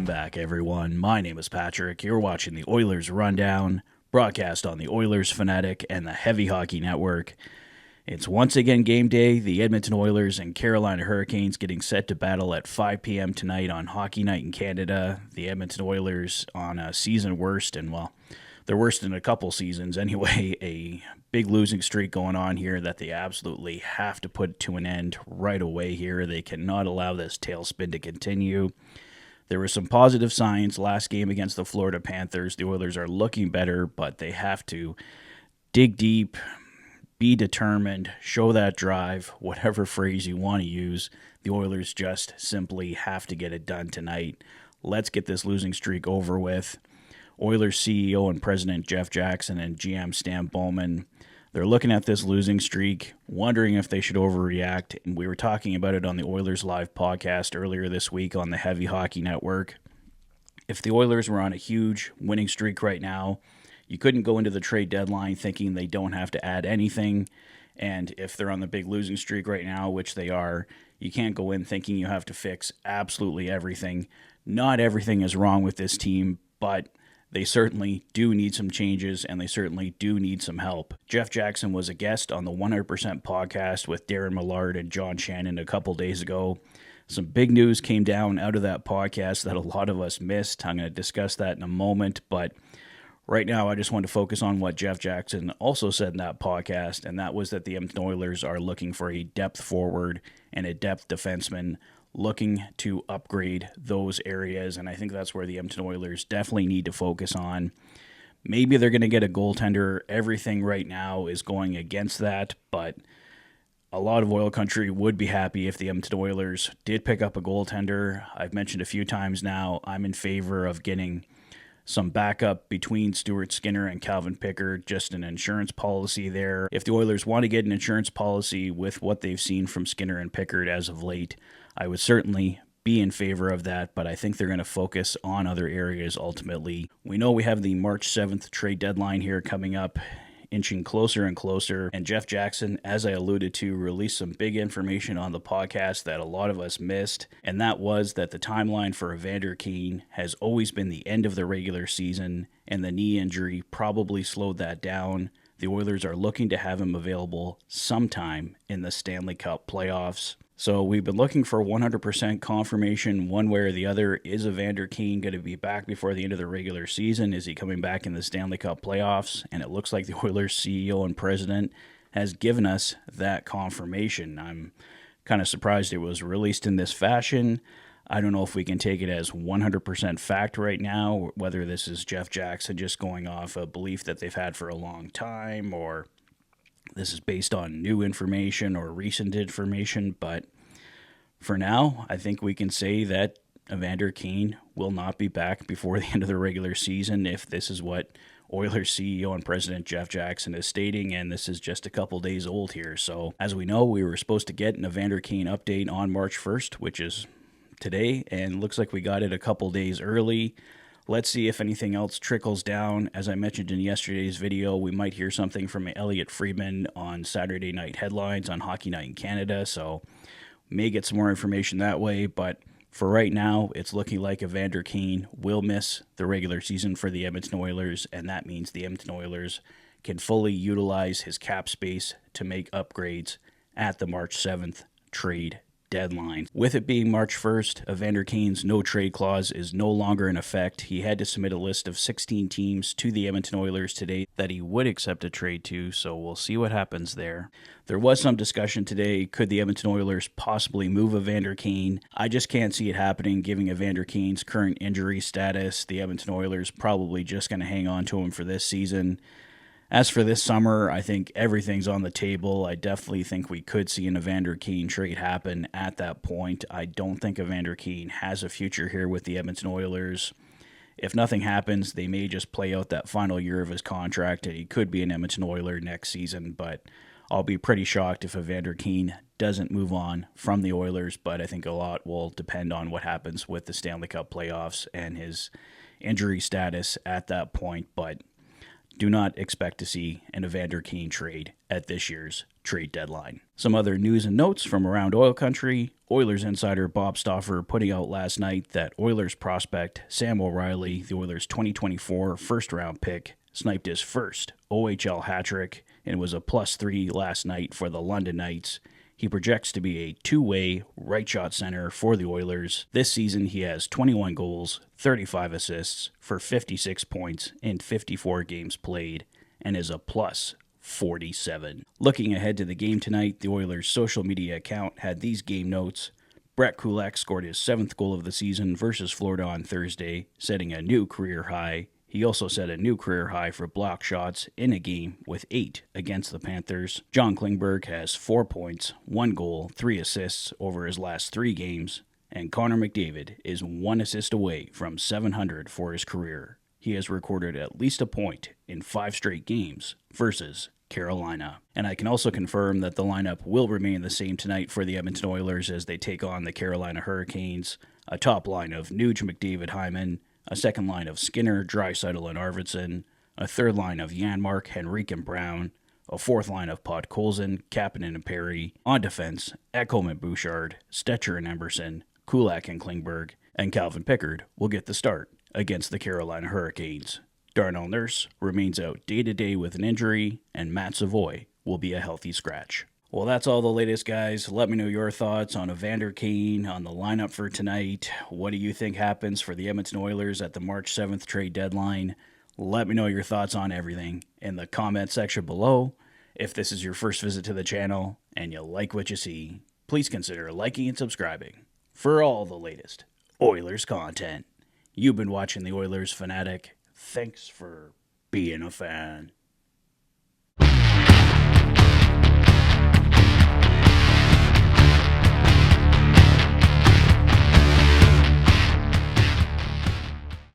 Welcome back, everyone. My name is Patrick. You're watching the Oilers Rundown, broadcast on the Oilers Fanatic and the Heavy Hockey Network. It's once again game day. The Edmonton Oilers and Carolina Hurricanes getting set to battle at 5 p.m. tonight on Hockey Night in Canada. The Edmonton Oilers on a season worst, and well, they're worst in a couple seasons anyway. A big losing streak going on here that they absolutely have to put to an end right away here. They cannot allow this tailspin to continue. There were some positive signs last game against the Florida Panthers. The Oilers are looking better, but they have to dig deep, be determined, show that drive, whatever phrase you want to use. The Oilers just simply have to get it done tonight. Let's get this losing streak over with. Oilers CEO and President Jeff Jackson and GM Stan Bowman, they're looking at this losing streak, wondering if they should overreact. And we were talking about it on the Oilers Live podcast earlier this week on the Heavy Hockey Network. If the Oilers were on a huge winning streak right now, you couldn't go into the trade deadline thinking they don't have to add anything. And if they're on the big losing streak right now, which they are, you can't go in thinking you have to fix absolutely everything. Not everything is wrong with this team, but they certainly do need some changes, and they certainly do need some help. Jeff Jackson was a guest on the 100% podcast with Darren Millard and John Shannon a couple days ago. Some big news came down out of that podcast that a lot of us missed. I'm going to discuss that in a moment, but right now I just want to focus on what Jeff Jackson also said in that podcast, and that was that the Edmonton Oilers are looking for a depth forward and a depth defenseman, looking to upgrade those areas, and I think that's where the Edmonton Oilers definitely need to focus on. Maybe they're going to get a goaltender. Everything right now is going against that, but a lot of Oil Country would be happy if the Edmonton Oilers did pick up a goaltender. I've mentioned a few times now, I'm in favor of getting some backup between Stuart Skinner and Calvin Pickard, just an insurance policy there. If the Oilers want to get an insurance policy with what they've seen from Skinner and Pickard as of late, I would certainly be in favor of that, but I think they're going to focus on other areas ultimately. We know we have the March 7th trade deadline here coming up, inching closer and closer, and Jeff Jackson, as I alluded to, released some big information on the podcast that a lot of us missed, and that was that the timeline for Evander Kane has always been the end of the regular season, and the knee injury probably slowed that down. The Oilers are looking to have him available sometime in the Stanley Cup playoffs. So we've been looking for 100% confirmation one way or the other. Is Evander Kane going to be back before the end of the regular season? Is he coming back in the Stanley Cup playoffs? And it looks like the Oilers CEO and president has given us that confirmation. I'm kind of surprised it was released in this fashion. I don't know if we can take it as 100% fact right now, whether this is Jeff Jackson just going off a belief that they've had for a long time, or this is based on new information or recent information, but for now, I think we can say that Evander Kane will not be back before the end of the regular season if this is what Oilers CEO and President Jeff Jackson is stating, and this is just a couple days old here. So, as we know, we were supposed to get an Evander Kane update on March 1st, which is today, and looks like we got it a couple days early. Let's see if anything else trickles down. As I mentioned in yesterday's video, we might hear something from Elliot Friedman on Saturday Night Headlines on Hockey Night in Canada, so may get some more information that way, but for right now, it's looking like Evander Kane will miss the regular season for the Edmonton Oilers, and that means the Edmonton Oilers can fully utilize his cap space to make upgrades at the March 7th trade deadline. With it being March 1st, Evander Kane's no-trade clause is no longer in effect. He had to submit a list of 16 teams to the Edmonton Oilers today that he would accept a trade to, so we'll see what happens there. There was some discussion today, could the Edmonton Oilers possibly move Evander Kane? I just can't see it happening, given Evander Kane's current injury status. The Edmonton Oilers probably just going to hang on to him for this season. As for this summer, I think everything's on the table. I definitely think we could see an Evander Kane trade happen at that point. I don't think Evander Kane has a future here with the Edmonton Oilers. If nothing happens, they may just play out that final year of his contract, and he could be an Edmonton Oiler next season, but I'll be pretty shocked if Evander Kane doesn't move on from the Oilers, but I think a lot will depend on what happens with the Stanley Cup playoffs and his injury status at that point, but do not expect to see an Evander Kane trade at this year's trade deadline. Some other news and notes from around oil country. Oilers insider Bob Stauffer putting out last night that Oilers prospect Sam O'Reilly, the Oilers' 2024 first-round pick, sniped his first OHL hat-trick and was a +3 last night for the London Knights. He projects to be a two-way right-shot center for the Oilers. This season, he has 21 goals, 35 assists for 56 points in 54 games played, and is a +47. Looking ahead to the game tonight, the Oilers' social media account had these game notes. Brett Kulak scored his 7th goal of the season versus Florida on Thursday, setting a new career high. He also set a new career high for block shots in a game with 8 against the Panthers. John Klingberg has 4 points, 1 goal, 3 assists over his last 3 games, and Connor McDavid is 1 assist away from 700 for his career. He has recorded at least a point in 5 straight games versus Carolina. And I can also confirm that the lineup will remain the same tonight for the Edmonton Oilers as they take on the Carolina Hurricanes. A top line of Nuge, McDavid, Hyman, a second line of Skinner, Draisaitl, and Arvidsson, a third line of Janmark, Henrique, and Brown, a fourth line of Podkolzin, Kapanen, and Perry. On defense, Ekholm and Bouchard, Stetcher and Emerson, Kulak and Klingberg, and Calvin Pickard will get the start against the Carolina Hurricanes. Darnell Nurse remains out day-to-day with an injury, and Matt Savoy will be a healthy scratch. Well, that's all the latest, guys. Let me know your thoughts on Evander Kane, on the lineup for tonight. What do you think happens for the Edmonton Oilers at the March 7th trade deadline? Let me know your thoughts on everything in the comment section below. If this is your first visit to the channel and you like what you see, please consider liking and subscribing for all the latest Oilers content. You've been watching the Oilers Fanatic. Thanks for being a fan.